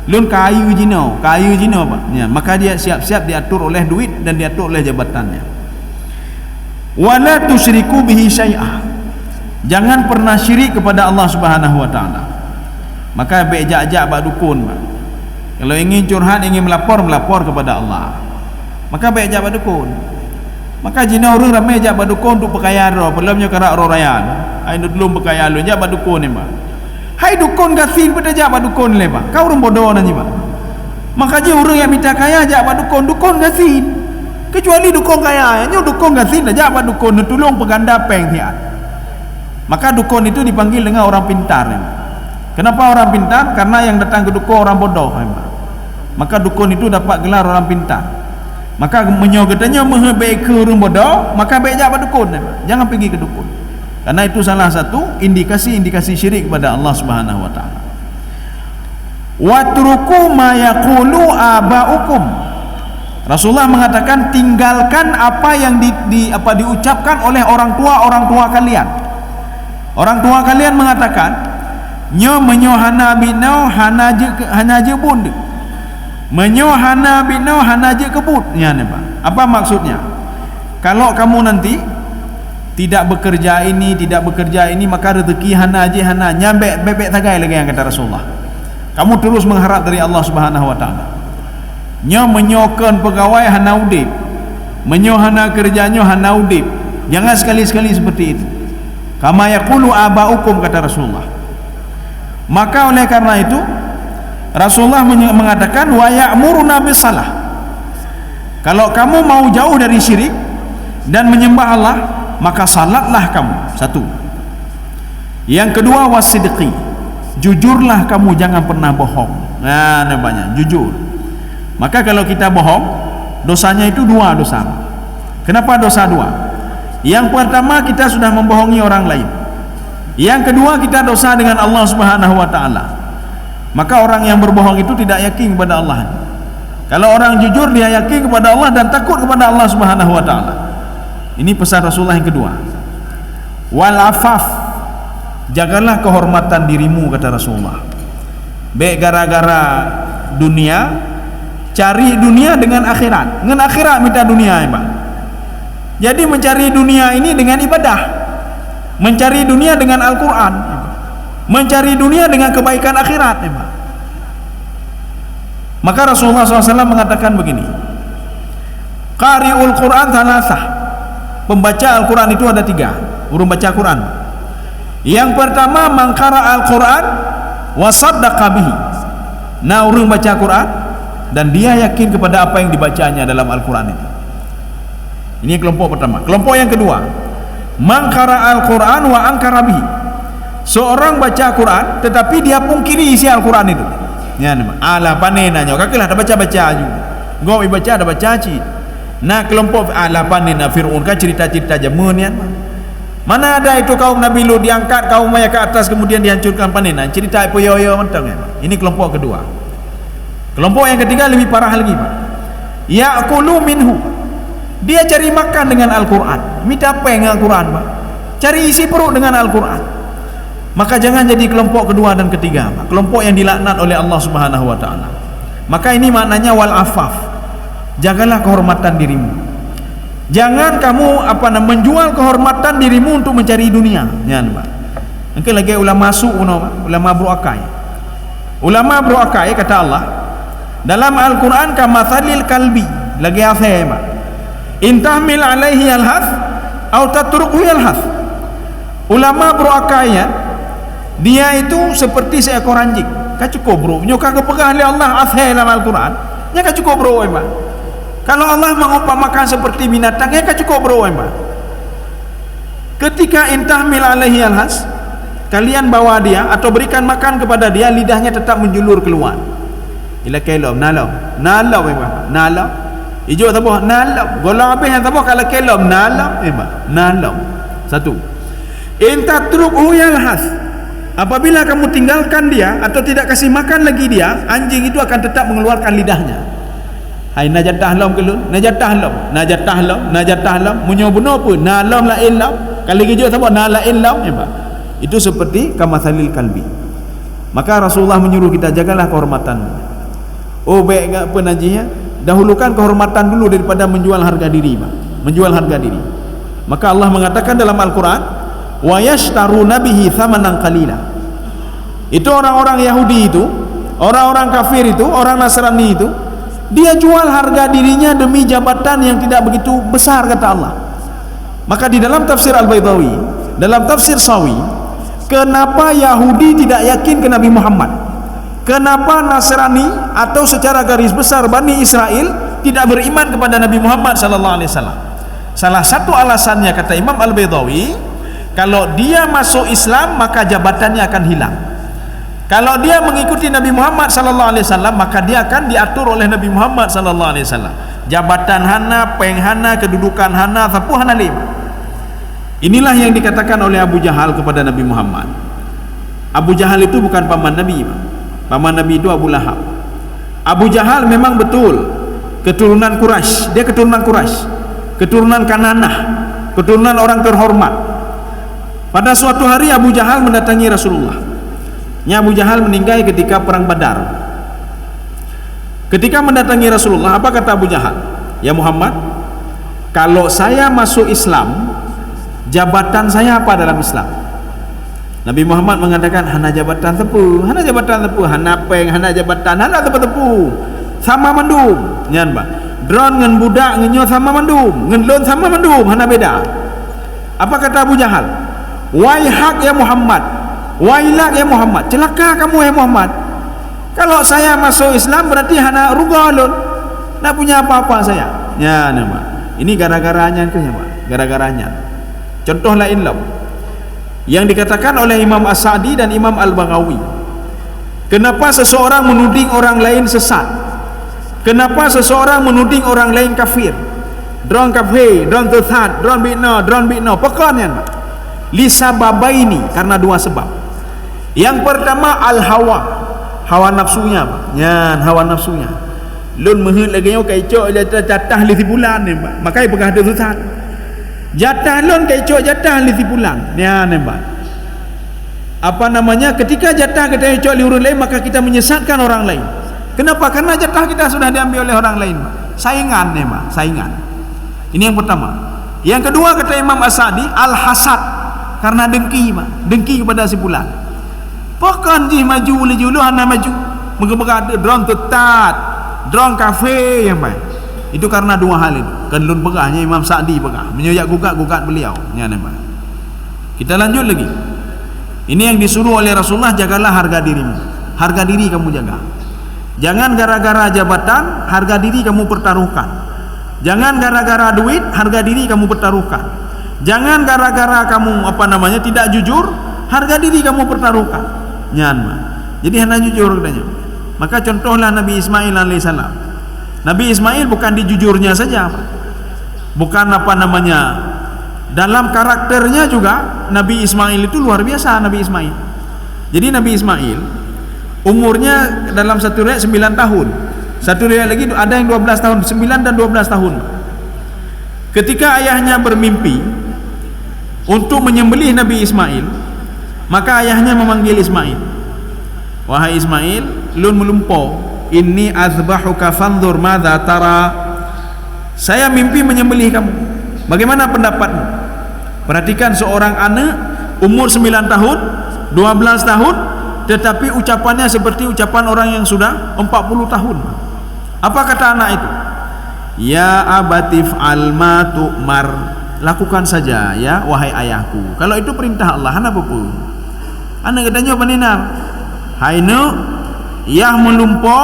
Lun kayu jino apa? Ya, maka dia siap-siap diatur oleh duit dan diatur oleh jabatannya. Wala tusyriku bihi syai'ah. Jangan pernah syirik kepada Allah Subhanahu wa taala. Maka bejak-jak bak dukun. Kalau ingin curhat, ingin melapor kepada Allah. Maka bejak bak dukun. Maka jina orang ramai jak bak dukun untuk pakaian ro, pelamnya karak ro rayan. Ai dulum pakaian lu jak bak dukun ni ba. Hai dukun gasin pada jak bak dukun le ba. Kau orang bodoh nanti ba. Maka je orang yang minta kaya jak bak dukun gasin. Kecuali dukun kaya, nyo dukun gasin aja apa dukun tolong peganda peng hiat. Maka dukun itu dipanggil dengan orang pintar. Kenapa orang pintar? Karena yang datang ke dukun orang bodoh. Maka dukun itu dapat gelar orang pintar. Maka menyogetanya baik ke orang bodoh, maka baik apa dukun. Jangan pergi ke dukun. Karena itu salah satu indikasi syirik kepada Allah Subhanahu wa taala. Watruku ma yaqulu abaukum. Rasulullah mengatakan tinggalkan apa yang diucapkan oleh orang tua kalian. Orang tua kalian mengatakan nyo menyohana binau hanaje bund. Menyohana binau hanaje kebut. Ya, apa maksudnya? Kalau kamu nanti tidak bekerja ini, maka rezeki hanaje nyambek bebek tagai lagi yang kata Rasulullah. Kamu terus mengharap dari Allah Subhanahu wa taala. Nyo menyokan pegawai hana udip, menyohana kerjanya hana udip. Jangan sekali-sekali seperti itu. Kama yaqulu abaukum, kata Rasulullah. Maka oleh karena itu Rasulullah mengatakan wa ya'muruna bisalah. Kalau kamu mau jauh dari syirik dan menyembah Allah, maka salatlah kamu. Satu. Yang kedua wasidqi. Jujurlah kamu, jangan pernah bohong. Nah, namanya jujur. Maka kalau kita bohong, dosanya itu dua dosa. Kenapa dosa dua? Yang pertama, kita sudah membohongi orang lain. Yang kedua, kita dosa dengan Allah Subhanahu wa taala. Maka orang yang berbohong itu tidak yakin kepada Allah. Kalau orang jujur, dia yakin kepada Allah dan takut kepada Allah Subhanahu wa taala. Ini pesan Rasulullah yang kedua. Wal afaf, jagalah kehormatan dirimu, kata Rasulullah. Baik gara-gara dunia, cari dunia dengan akhirat. Dengan akhirat minta dunia, ya Pak. Jadi mencari dunia ini dengan ibadah, mencari dunia dengan Al-Quran, mencari dunia dengan kebaikan akhirat, ya Pak. Maka Rasulullah SAW mengatakan begini, Qari'ul Quran thalasah. Pembaca Al-Quran itu ada tiga. Urung baca Quran. Yang pertama, mangkara Al-Quran wasaddaqa bihi. Nah, urung baca Quran dan dia yakin kepada apa yang dibacanya dalam Al-Quran itu. Ini kelompok pertama. Kelompok yang kedua, mangkara Al-Quran wa angkara bihi. Seorang baca Quran tetapi dia pungkiri isi Al-Quran itu. Ya, ala panenanya kakilah dah baca-baca juga. Gau baca dah baca cik. Nah, kelompok ala panena Fir'aun kan cerita-cerita jamun ya. Mana ada itu kaum Nabi Lut diangkat kaum maya ke atas kemudian dihancurkan panena. Cerita apa yo-yo mentang ya. Ini kelompok kedua. Kelompok yang ketiga lebih parah lagi, Pak. Ya'kulu minhu. Dia cari makan dengan Al-Quran. Minta apa dengan Al-Quran, Pak? Cari isi perut dengan Al-Quran. Maka jangan jadi kelompok kedua dan ketiga, Pak. Kelompok yang dilaknat oleh Allah Subhanahu wa taala. Maka ini maknanya wal afaf. Jagalah kehormatan dirimu. Jangan kamu menjual kehormatan dirimu untuk mencari dunia. Ya, Pak. Mungkin lagi ulama ulama beruakai. Ulama beruakai kata Allah dalam Al-Quran kamathalil kalbi. Lagi afai, Pak. Intahmil alaihi alhath atau tatrukuhu yalhath. Ulama beruakainya dia itu seperti seekor anjing. Ka cukup bro, nyoka kepegah oleh Allah afai dalam Al-Quran. Nya ka cukup bro, Pak. Kalau Allah mengumpamakan seperti binatang, ya ka cukup bro, Pak. Ketika intahmil alaihi alhas, kalian bawa dia atau berikan makan kepada dia, lidahnya tetap menjulur keluar. Ila kelom nalau Pak. Nalau ijo taboh nalau golong habis yang taboh kalau kelom nalau Pak. Nalau. Satu. Intatruku yalhas. Apabila kamu tinggalkan dia atau tidak kasih makan lagi dia, anjing itu akan tetap mengeluarkan lidahnya. Hai najatah lam kelun, najatah lam munyobuno pun nalam la illam. Kali gijo taboh nala illam Pak. Itu seperti kamathalil kalbi. Maka Rasulullah menyuruh kita jagalah kehormatan. Oh baik enggak penajinya, dahulukan kehormatan dulu daripada menjual harga diri, Pak. Menjual harga diri. Maka Allah mengatakan dalam Al-Quran, wa yashtaruna bihi thamanan qalila. Itu orang-orang Yahudi itu, orang-orang kafir itu, orang Nasrani itu, dia jual harga dirinya demi jabatan yang tidak begitu besar, kata Allah. Maka di dalam tafsir Al-Baydawi, dalam tafsir Sawi, kenapa Yahudi tidak yakin ke Nabi Muhammad? Kenapa Nasrani atau secara garis besar Bani Israel tidak beriman kepada Nabi Muhammad sallallahu alaihi wasallam. Salah satu alasannya kata Imam Al-Baydawi, kalau dia masuk Islam maka jabatannya akan hilang. Kalau dia mengikuti Nabi Muhammad sallallahu alaihi wasallam maka dia akan diatur oleh Nabi Muhammad sallallahu alaihi wasallam. Jabatan hana, peng hana, kedudukan hana, sapu hana lima. Inilah yang dikatakan oleh Abu Jahal kepada Nabi Muhammad. Abu Jahal itu bukan paman Nabi. Paman Nabi itu Abu Lahab. Abu Jahal memang betul keturunan Quraisy, dia keturunan Quraisy, keturunan Kananah, keturunan orang terhormat. Pada suatu hari Abu Jahal mendatangi Rasulullah. Abu Jahal meninggal ketika perang Badar. Ketika mendatangi Rasulullah, apa kata Abu Jahal? Ya Muhammad, kalau saya masuk Islam, jabatan saya apa dalam Islam? Nabi Muhammad mengatakan, hana jabatan tepu, hana jabatan tepu, hana peng, hana jabatan, hana tepu-tepu, sama mandum. Nyan ba, drone ngen budak ngenyo sama mandum, ngen lon sama mandum, hana beda. Apa kata Abu Jahal? Waihak ya Muhammad, wailak ya Muhammad, celaka kamu ya Muhammad. Kalau saya masuk Islam berarti hana ruga lon, nak punya apa-apa saya. Ya nama, ini gara-garanya ke ya Pak, gara-garanya. Contoh lain lah yang dikatakan oleh Imam As-Sa'di dan Imam Al-Baghawi. Kenapa seseorang menuding orang lain sesat? Kenapa seseorang menuding orang lain kafir? Drone kafir, drone tersat, drone bidno, pokoknya lisa babaini, karena dua sebab. Yang pertama al-hawa, hawa nafsunya, nyan hawa nafsunya. Lun mehut lagi yo kaicok jatah li bulan ni, makai pegah ada tersat. Jatah lon kaicok jatah li bulan. Nyan nembak. Apa namanya? Ketika jatah kita kaicok li orang lain maka kita menyesatkan orang lain. Kenapa? Karena jatah kita sudah diambil oleh orang lain. Saingan nembak, saingan. Ini yang pertama. Yang kedua kata Imam As-Sa'di al-hasad, karena dengki, dengki kepada si fulan. Pokan ji maju le julu hana maju. Moga-moga ada drone tetat, drone kafe yang baik. Itu karena dua hal itu. Kan lun pegahnya Imam Sa'di pegah, menyoyak gugat beliau. Ya nampak. Kita lanjut lagi. Ini yang disuruh oleh Rasulullah, jagalah harga dirimu. Harga diri kamu jaga. Jangan gara-gara jabatan harga diri kamu pertaruhkan. Jangan gara-gara duit harga diri kamu pertaruhkan. Jangan gara-gara kamu tidak jujur harga diri kamu pertaruhkan. Nyanma. Jadi hanya jujur katanya. Maka contohlah Nabi Ismail alaihissalam. Nabi Ismail bukan di jujurnya saja, bukan dalam karakternya juga Nabi Ismail itu luar biasa. Nabi Ismail. Jadi Nabi Ismail umurnya dalam satu riwayat 9 tahun. Satu riwayat lagi ada yang 12 tahun, 9 dan 12 tahun. Ketika ayahnya bermimpi untuk menyembelih Nabi Ismail, maka ayahnya memanggil Ismail. Wahai Ismail, lun melumpo, inni azbahuka fanzur madza tara. Saya mimpi menyembelih kamu. Bagaimana pendapatmu? Perhatikan seorang anak umur 9 tahun, 12 tahun, tetapi ucapannya seperti ucapan orang yang sudah 40 tahun. Apa kata anak itu? Ya abatif alma tu'mar, lakukan saja ya wahai ayahku. Kalau itu perintah Allah, hana apa pun. Anak katanya paninar. Hai no, yah melumpo,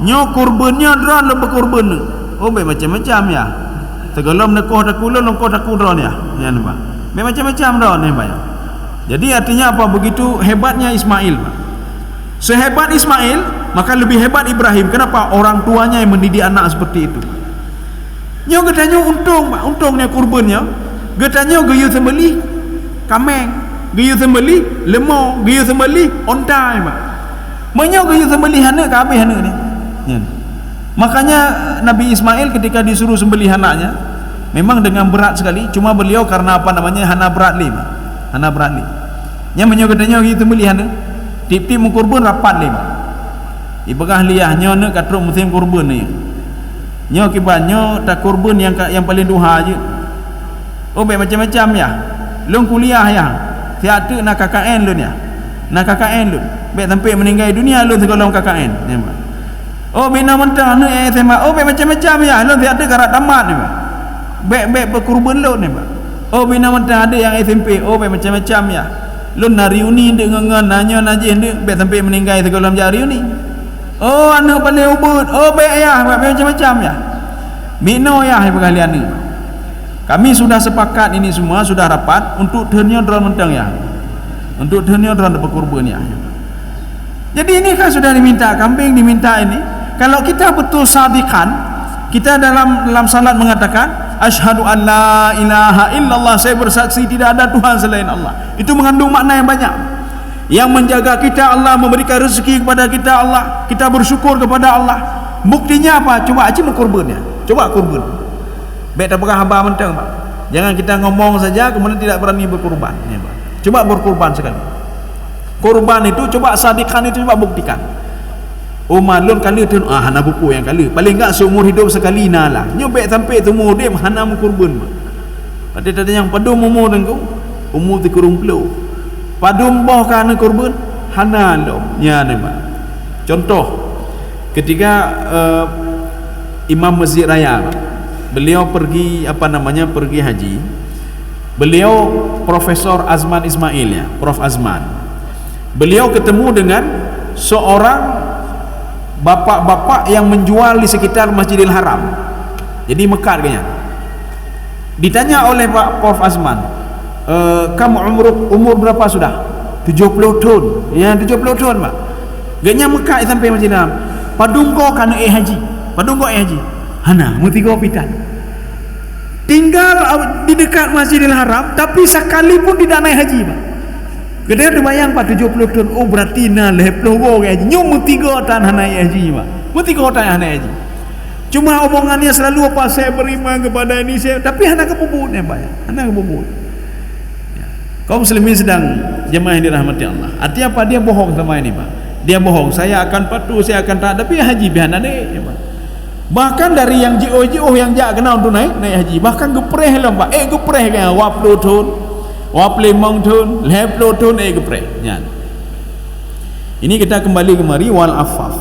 nyo kurbannya dran lebih kurban. Oh, macam-macam ya. Tegalom nekoh takulon, nekoh takudron ya. Ya nampak. Macam-macam dron ya, Pak. Jadi artinya apa? Begitu hebatnya Ismail, Pak. Sehebat Ismail, maka lebih hebat Ibrahim. Kenapa? Orang tuanya yang mendidik anak seperti itu. Nyo katanya untung, Pak. Untungnya kurbannya. Katanya gayu sembelih kameng, gayu sembelih lemau, gayu sembelih onta, Pak. Menyo gayu sembelih anak ke habis anak ni. Ya. Makanya Nabi Ismail ketika disuruh sembelih anaknya memang dengan berat sekali. Cuma beliau karena hana berat li, Pak. Hana berat li. Nya menyo katanya gayu sembelih anak. Tip-tip mengkurban rapat li, Pak. Ibagah liahnya nak katruk musim kurban ni. Nyo kibanyo tak kurban yang paling duha je. Oh, macam-macam ya. Lung kuliah ya. Tiada nak KKN lun ya. Nak KKN lun. Baik sampai meninggal dunia lun segala KKN. Nampak. Oh, bina mentah ni SMA. Oh, macam-macam ya. Lun tiada karat tamat ni, Pak. Baik berkurban lun ni, Pak. Oh, bina mentah ada yang SMP. Oh, macam-macam ya. Lun nak reuni dek ngan nanya najis dek baik sampai meninggal segala reuni. Oh, anak paling ubud. Oh, baik ya, macam-macam ya. Mino ya kalian ni. Kami sudah sepakat ini semua, sudah rapat untuk dunia dalam mentang ya. Untuk dunia dalam berkorban ya. Jadi ini kan sudah diminta kambing, diminta ini. Kalau kita betul sadiqan, kita dalam salat mengatakan asyhadu an la ilaha illallah, saya bersaksi tidak ada Tuhan selain Allah. Itu mengandung makna yang banyak. Yang menjaga kita Allah, memberikan rezeki kepada kita Allah, kita bersyukur kepada Allah. Buktinya apa? Coba aja berkorbannya. Coba korban. Baik tak pernah hamba mentang, Pak. Jangan kita ngomong saja kemudian tidak berani berkorban, ya, Pak. Coba berkorban sekali. Korban itu coba sadiqan itu coba buktikan. Oh malun kali tu hana buku yang kali. Paling enggak seumur hidup sekali nalah. Nyobek sampai tu umur dia hana mu korban. Pada tadi yang padum umur dengku, umur 30. Padum boh kana korban hana lo. Ya ni, Pak. Contoh ketika Imam Masjid Raya, beliau pergi pergi haji. Beliau Profesor Azman Ismail ya, Prof Azman. Beliau ketemu dengan seorang bapak-bapak yang menjual di sekitar Masjidil Haram. Jadi Mekah kayaknya. Ditanya oleh Pak Prof Azman, kamu umur berapa sudah? 70 tahun. Ya 70 tahun, Pak. Gaknya Mekah sampai Masjidil Haram. Padung kau kana haji. Padung kau haji. Hana, mu tiga pitan. Tinggal di dekat Masjidil Haram tapi sekalipun tidak naik haji, Pak. Kita ada bayang Pak 70 tahun. Oh berarti nah leploh haji. Nyum tiga tahun naik haji, Pak. Mu tiga tahun naik haji. Cuma omongannya selalu apa saya beriman kepada ini saya, tapi hana kebubutnya, Pak. Hana kebubut. Ya. Kaum muslimin sedang jemaah yang dirahmati Allah. Artinya apa? Dia bohong sama ini, Pak. Dia bohong. Saya akan patuh, saya akan taat, tapi haji bihana deh, ya, Pak. Bahkan dari yang jauh-jauh yang jak kenal untuk naik haji, bahkan gepreh lah, Pak. Gepreh kan 20 tahun. 25 tahun, 50 tahun gepreh. Ya. Ini kita kembali kemari wal afaf.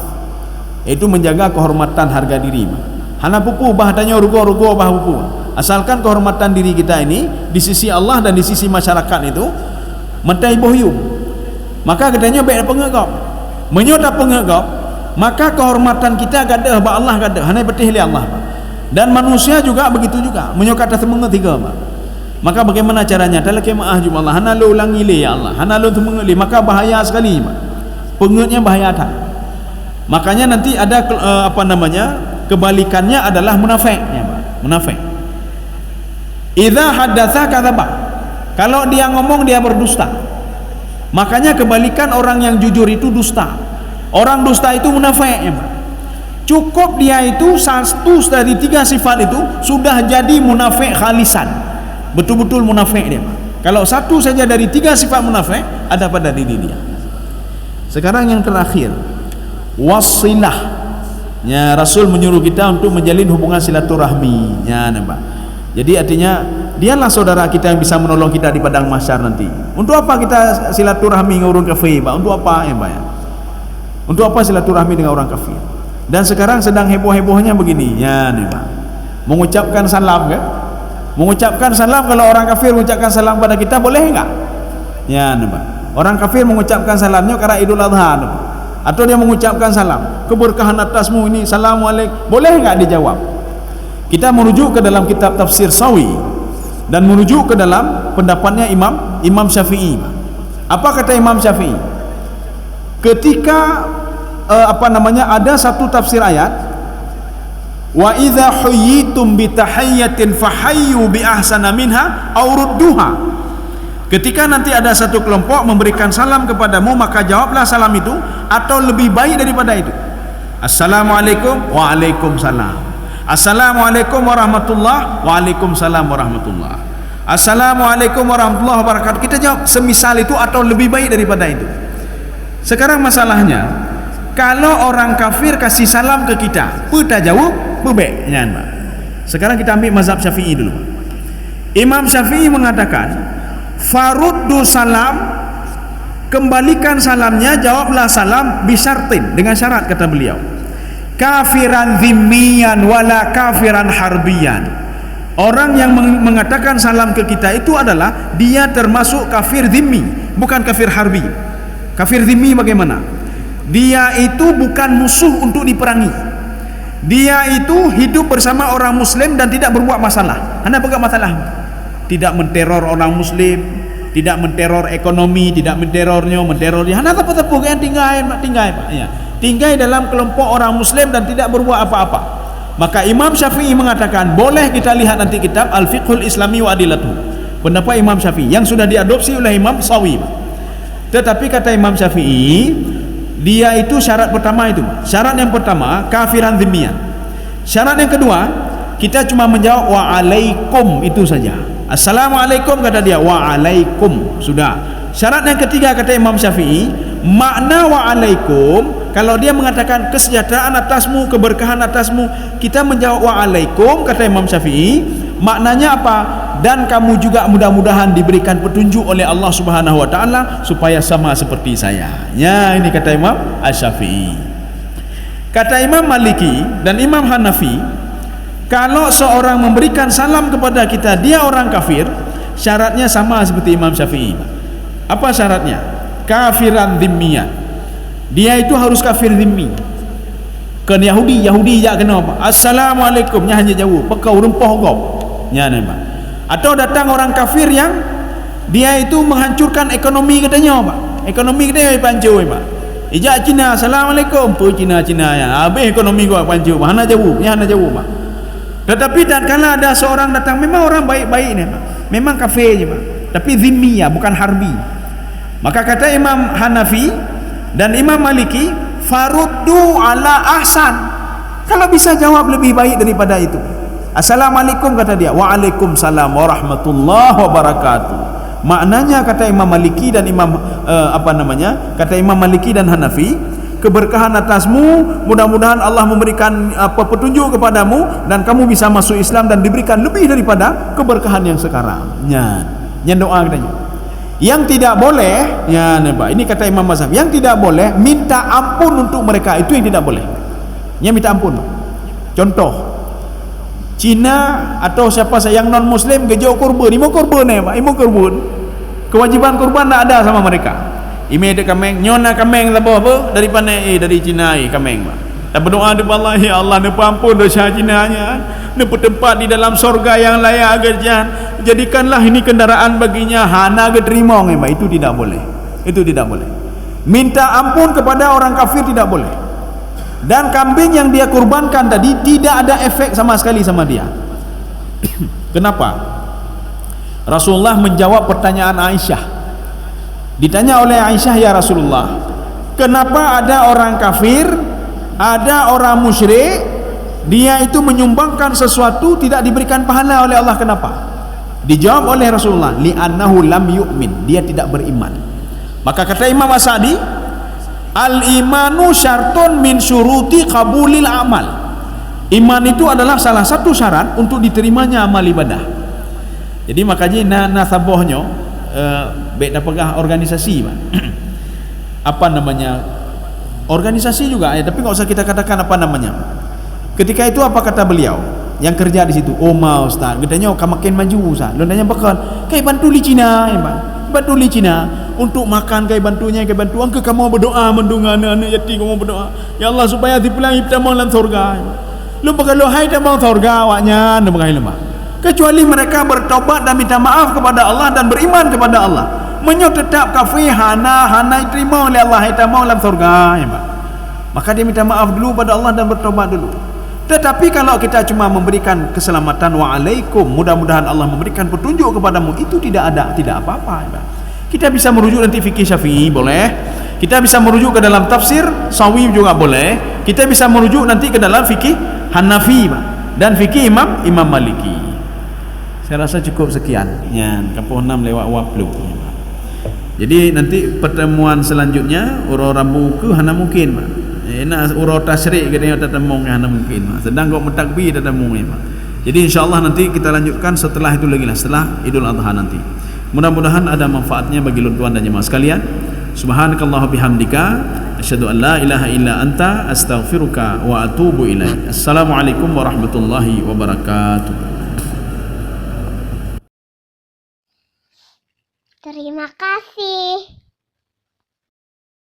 Itu menjaga kehormatan harga diri, Pak. Hana pupu bahdanya rugo-rugo bah pupu. Asalkan kehormatan diri kita ini di sisi Allah dan di sisi masyarakat itu mentai bohyum. Maka katanya baik pengegap. Menyota pengegap, maka kehormatan kita gadah ba Allah gadah. Hana betih li Allah, Pak. Dan manusia juga begitu juga. Menyokat temenga tiga, Pak. Maka bagaimana caranya? Dalam kemaah jumlah Allah, hana lo ulangi li ya Allah, hana lo temengeli, maka bahaya sekali, Pak. Pengetnya bahaya tak. Makanya nanti ada kebalikannya adalah munafik, ya, Pak. Munafik. Idza haddatsa kadzaba. Kalau dia ngomong dia berdusta. Makanya kebalikan orang yang jujur itu dusta. Orang dusta itu munafik, ya, Pak. Cukup dia itu satu dari 3 sifat itu sudah jadi munafik khalisan. Betul-betul munafik dia, Pak. Kalau satu saja dari 3 sifat munafik ada pada diri dia. Sekarang yang terakhir, wasilah. Ya, Rasul menyuruh kita untuk menjalin hubungan silaturahmi. Ya, Pak. Jadi artinya dialah saudara kita yang bisa menolong kita di padang mahsyar nanti. Untuk apa kita silaturahmi dengan orang kafir, Pak? Untuk apa, ya, Pak? Ya? Untuk apa silaturahmi dengan orang kafir? Dan sekarang sedang heboh-hebohnya begini, ya, Pak. Mengucapkan salam, kan? Mengucapkan salam, kalau orang kafir mengucapkan salam pada kita boleh enggak? Ya, Pak. Orang kafir mengucapkan salamnya karena Idul Adha, Pak. Atau dia mengucapkan salam, keberkahan atasmu ini, assalamualaikum, boleh enggak dijawab? Kita merujuk ke dalam kitab tafsir Sawi dan merujuk ke dalam pendapatnya Imam Syafi'i. Apa kata Imam Syafi'i? Ketika ada satu tafsir ayat, wa idza huyyitum bi tahiyyatin fahayyu bi ahsana minha aw rudduha. Ketika nanti ada satu kelompok memberikan salam kepadamu, maka jawablah salam itu atau lebih baik daripada itu. Assalamualaikum, waalaikumsalam. Assalamualaikum warahmatullah, waalaikumsalam warahmatullah. Assalamualaikum warahmatullahi wabarakatuh. Kita jawab semisal itu atau lebih baik daripada itu. Sekarang masalahnya, kalau orang kafir kasih salam ke kita, kita jawab bebek, ya, Pak. Sekarang kita ambil mazhab Syafi'i dulu. Imam Syafi'i mengatakan, faruddu salam, kembalikan salamnya, jawablah salam bisyartin, dengan syarat, kata beliau. Kafiran dhimmiyan wala kafiran harbiyan. Orang yang mengatakan salam ke kita itu adalah dia termasuk kafir dhimmi, bukan kafir harbi. Kafir dhimmi bagaimana? Dia itu bukan musuh untuk diperangi. dia itu hidup bersama orang muslim dan tidak berbuat masalah. Anda pegang masalah, tidak menteror orang muslim, tidak menteror ekonomi, tidak menterornya, Anda tepu kan tinggal Pak ya. Tinggal dalam kelompok orang muslim dan tidak berbuat apa-apa. Maka Imam Syafi'i mengatakan, boleh kita lihat nanti kitab Al-Fiqhul Islami wa Adilatuh, pendapat Imam Syafi'i yang sudah diadopsi oleh Imam Sawi. Tetapi kata Imam Syafi'i, dia itu syarat pertama itu. Syarat yang pertama kafiran dzimmiyan. Syarat yang kedua, kita cuma menjawab waalaikum itu saja. Assalamualaikum kata dia, waalaikum, sudah. Syarat yang ketiga kata Imam Syafi'i, makna waalaikum, kalau dia mengatakan kesejahteraan atasmu, keberkahan atasmu, kita menjawab waalaikum kata Imam Syafi'i, maknanya apa? Dan kamu juga mudah-mudahan diberikan petunjuk oleh Allah Subhanahu wa taala supaya sama seperti saya. Ya, ini kata Imam Asy-Syafi'i. Kata Imam Maliki dan Imam Hanafi, kalau seorang memberikan salam kepada kita dia orang kafir, syaratnya sama seperti Imam Syafi'i. Apa syaratnya? Kafiran dzimmiyan. Dia itu harus kafir dzimmi. Kan Yahudi ya kena apa? Assalamualaikum nya hanya jauh, pekau rempah kau. Nya nampak. Atau datang orang kafir yang dia itu menghancurkan ekonomi katanya Pak. Ekonomi kita pancur Pak. Ijak Cina, Assalamualaikum, tu Cina ya. Habis ekonomi gua pancur. Mana jauh Pak. Tetapi tatkala ada seorang datang, memang orang baik-baik ni Pak. Memang kafir je Pak. Tapi zimmiyah, bukan harbi. Maka kata Imam Hanafi dan Imam Maliki, faruddu ala ahsan. Kalau bisa jawab lebih baik daripada itu. Assalamualaikum kata dia, waalaikumsalam warahmatullahi wabarakatuh. Maknanya kata Imam Maliki dan Imam kata Imam Maliki dan Hanafi, keberkahan atasmu, mudah-mudahan Allah memberikan petunjuk kepadamu dan kamu bisa masuk Islam dan diberikan lebih daripada keberkahan yang sekarang. Nya doa katanya. Yang tidak boleh, ya Pak, ini kata Imam Mazhab, yang tidak boleh minta ampun untuk mereka, itu yang tidak boleh. Yang minta ampun. Contoh, Cina atau siapa yang non muslim gejo kurban, imo kurban Pak, imo kurban. Kewajiban kurban tak ada sama mereka. Ime de kameng, nyona kameng apa daripada dari Cina kameng Pak. Dan berdoa kepada Allah, ya Allah, ampun dosa Cina-nya, tempat di dalam sorga yang layak agar jadikanlah ini kendaraan baginya, hana terima Pak. Itu tidak boleh. Itu tidak boleh. Minta ampun kepada orang kafir tidak boleh. Dan kambing yang dia kurbankan tadi tidak ada efek sama sekali sama dia. Kenapa? Rasulullah menjawab pertanyaan Aisyah. Ditanya oleh Aisyah, ya Rasulullah, kenapa ada orang kafir, ada orang musyrik, dia itu menyumbangkan sesuatu tidak diberikan pahala oleh Allah, kenapa? Dijawab oleh Rasulullah, li'annahu lam yu'min, dia tidak beriman. Maka kata Imam As-Sa'di, al-imanu syartun min syuruti qabulil amal. Iman itu adalah salah satu syarat untuk diterimanya amal ibadah. Jadi makanya nasabohnya baik dah pegah organisasi Pak. Apa namanya? Organisasi juga ya, tapi enggak usah kita katakan apa namanya. Ketika itu apa kata beliau yang kerja di situ? Oh mau Ustaz, katanya makin maju Ustaz. Lu nanya bakal kayak bantu di Cina ya Pak. Bantu di Cina untuk makan kayak bantunya kayak bantu. Angka kamu berdoa mendungan anak yatim, kamu berdoa ya Allah supaya dipelangi pertama dalam surga. Lu bakal lu hai dalam surga awaknya ndak bakal lemah. Kecuali mereka bertobat dan minta maaf kepada Allah dan beriman kepada Allah. Menyo tetap kafir hana diterima oleh Allah itu mau dalam surga ya Pak. Maka dia minta maaf dulu pada Allah dan bertobat dulu. Tetapi kalau kita cuma memberikan keselamatan waalaikum, mudah-mudahan Allah memberikan petunjuk kepadamu, itu tidak apa-apa ya Pak. Kita bisa merujuk nanti fikih Syafi'i boleh. Kita bisa merujuk ke dalam tafsir Sawi juga boleh. Kita bisa merujuk nanti ke dalam fikih Hanafi Pak, dan fikih Imam Maliki. Saya rasa cukup sekian. Ya, kampung 6 lewat 20. Jadi nanti pertemuan selanjutnya urau rambu ke hana mungkin Pak. Nak urau tasyrik katanya tak temung hana mungkin Pak. Sedang kau mentakbir tak temung Pak. Jadi insyaallah nanti kita lanjutkan setelah itu lagi lah, setelah Idul Adha nanti. Mudah-mudahan ada manfaatnya bagi tuan dan jemaah sekalian. Subhanakallah bihamdika asyhadu an la ilaha illa anta astaghfiruka wa atubu ilaik. Assalamualaikum warahmatullahi wabarakatuh. Terima kasih.